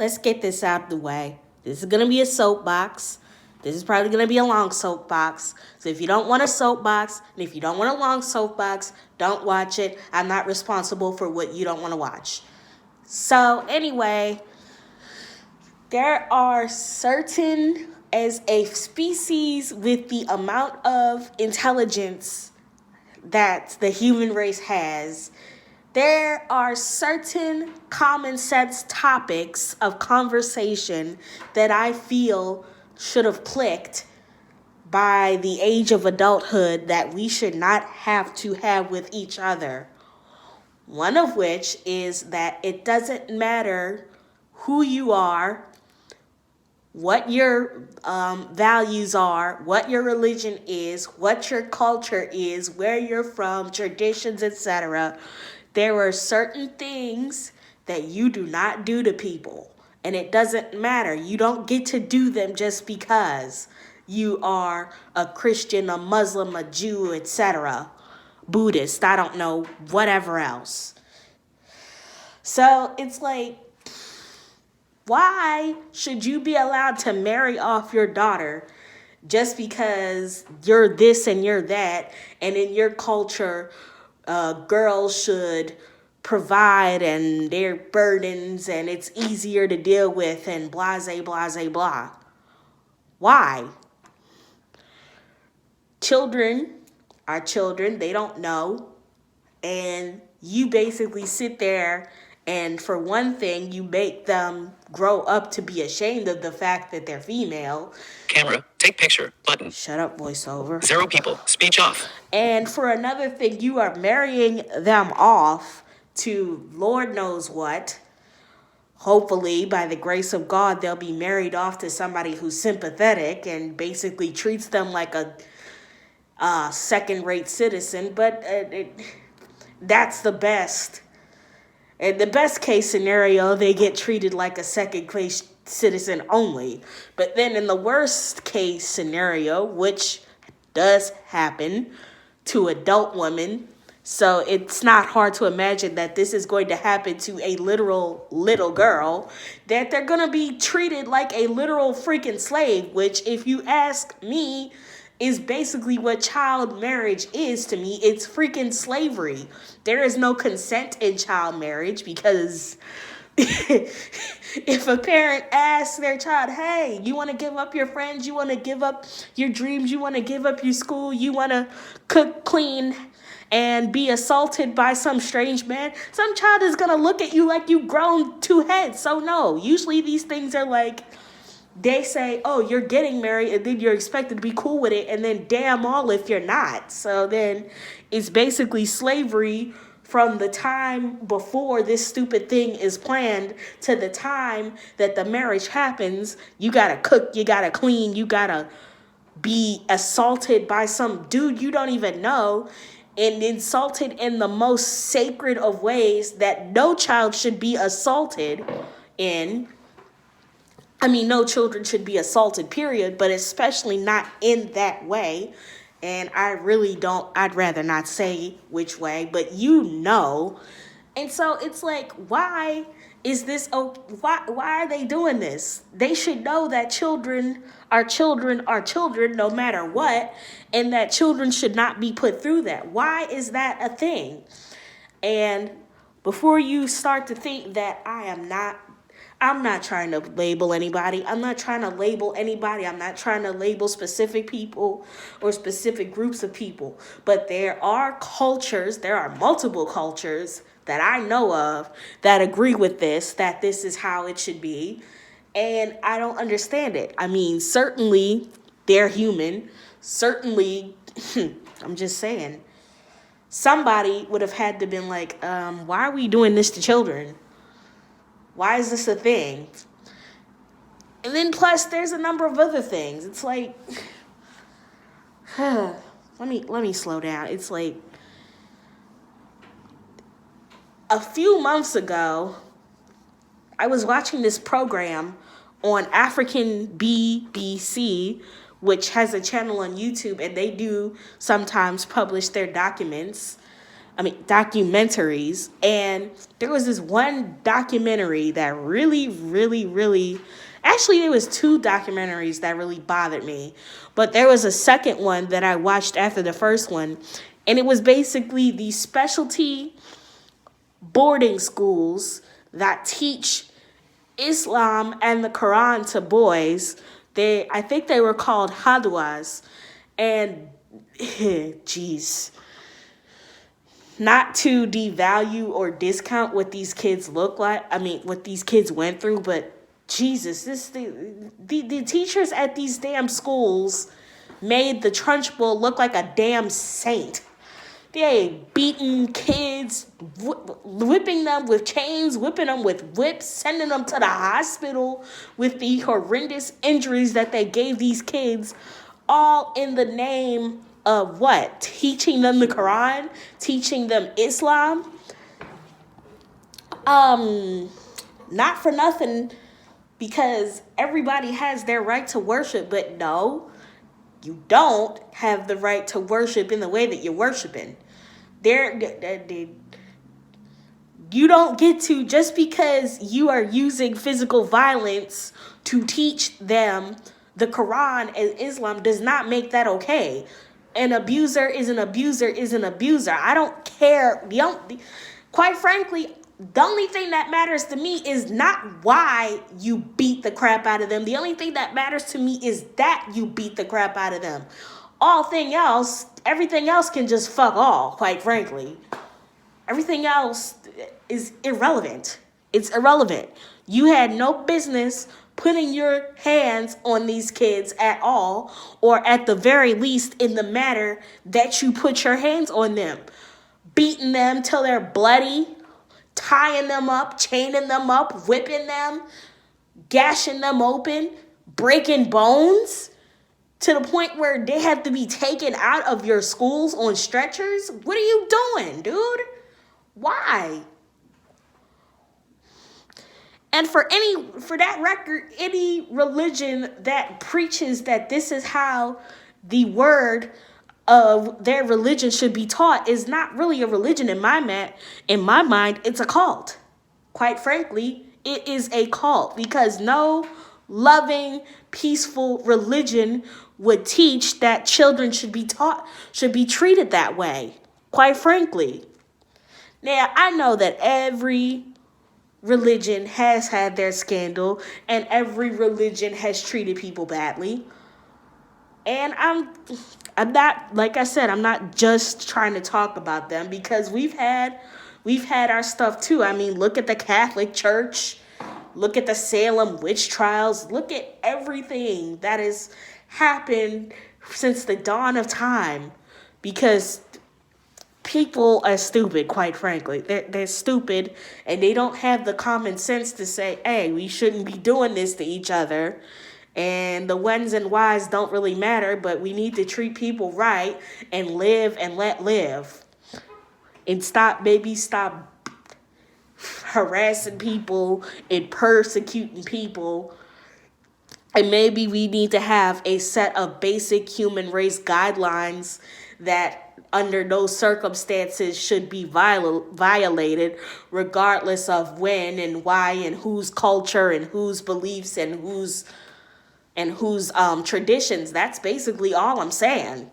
let's get this out of the way. This is going to be a soapbox. This is probably going to be a long soapbox. So if you don't want a soapbox, and if you don't want a long soapbox, don't watch it. I'm not responsible for what you don't want to watch. So anyway, there are certain, as a species with the amount of intelligence that the human race has, there are certain common sense topics of conversation that I feel should have clicked by the age of adulthood that we should not have to have with each other. One of which is that it doesn't matter who you are, what your values are, what your religion is, what your culture is, where you're from, traditions, etc. There are certain things that you do not do to people. And it doesn't matter. You don't get to do them just because you are a Christian, a Muslim, a Jew, etc. Buddhist, I don't know, whatever else. So it's like, why should you be allowed to marry off your daughter just because you're this and you're that, and in your culture, girls should provide and their burdens and it's easier to deal with and blase, blase, blah. Why? Children are children. They don't know. And you basically sit there and for one thing, you make them grow up to be ashamed of the fact that they're female. Camera, take picture, button. Shut up, voiceover. 0 people, speech off. And for another thing, you are marrying them off to Lord knows what. Hopefully, by the grace of God, they'll be married off to somebody who's sympathetic and basically treats them like a second-rate citizen. But that's the best. In the best case scenario, they get treated like a second-class citizen only. But then in the worst case scenario, which does happen to adult women, so it's not hard to imagine that this is going to happen to a literal little girl, that they're going to be treated like a literal freaking slave, which if you ask me, is basically what child marriage is to me. It's freaking slavery. There is no consent in child marriage because if a parent asks their child, hey, you want to give up your friends, you want to give up your dreams, you want to give up your school, you want to cook, clean, and be assaulted by some strange man, some child is going to look at you like you've grown 2 heads. So no, usually these things are like, they say, oh, you're getting married, and then you're expected to be cool with it, and then damn all if you're not. So then it's basically slavery from the time before this stupid thing is planned to the time that the marriage happens. You gotta cook, you gotta clean, you gotta be assaulted by some dude you don't even know, and insulted in the most sacred of ways that no child should be assaulted in. I mean, no children should be assaulted, period, but especially not in that way. And I'd rather not say which way, but you know. And so it's like, why is this, why are they doing this? They should know that children are children no matter what, and that children should not be put through that. Why is that a thing? And before you start to think that I'm not trying to label anybody. I'm not trying to label anybody. I'm not trying to label specific people or specific groups of people. But there are multiple cultures that I know of that agree with this, that this is how it should be. And I don't understand it. I mean, certainly they're human. Certainly, I'm just saying, somebody would have had to been like, why are we doing this to children? Why is this a thing? And then plus there's a number of other things. It's like, let me slow down. It's like, a few months ago, I was watching this program on African BBC, which has a channel on YouTube, and they do sometimes publish their documents. documentaries, and there was this one documentary that really, really, really, actually there was two documentaries that really bothered me, but there was a second one that I watched after the first one, and it was basically the specialty boarding schools that teach Islam and the Quran to boys. I think they were called Hadwas, and jeez, not to devalue or discount what these kids look like. What these kids went through, but Jesus, the teachers at these damn schools made the Trunchbull look like a damn saint. They beating kids, whipping them with chains, whipping them with whips, sending them to the hospital with the horrendous injuries that they gave these kids, all in the name of what? Teaching them the Quran, teaching them Islam. Not for nothing, because everybody has their right to worship, but no, you don't have the right to worship in the way that you're worshiping. You don't get to, just because you are using physical violence to teach them the Quran and Islam does not make that okay. An abuser is an abuser is an abuser. I don't care. Quite frankly, the only thing that matters to me is not why you beat the crap out of them. The only thing that matters to me is that you beat the crap out of them. Everything else can just fuck all, quite frankly. Everything else is irrelevant. It's irrelevant. You had no business putting your hands on these kids at all, or at the very least in the manner that you put your hands on them. Beating them till they're bloody, tying them up, chaining them up, whipping them, gashing them open, breaking bones, to the point where they have to be taken out of your schools on stretchers. What are you doing, dude? Why? And for that record, any religion that preaches that this is how the word of their religion should be taught is not really a religion in my mind. It's a cult. Quite frankly, it is a cult, because no loving, peaceful religion would teach that children should be treated that way. Quite frankly. Now, I know that every religion has had their scandal, and every religion has treated people badly. And I'm not, like I said, I'm not just trying to talk about them, because we've had our stuff too. Look at the Catholic Church, look at the Salem witch trials, look at everything that has happened since the dawn of time, because people are stupid, quite frankly. They're stupid, and they don't have the common sense to say, hey, we shouldn't be doing this to each other. And the whens and whys don't really matter, but we need to treat people right and live and let live. And stop harassing people and persecuting people. And maybe we need to have a set of basic human race guidelines that under no circumstances should be violated, regardless of when and why and whose culture and whose beliefs and whose traditions. That's basically all I'm saying.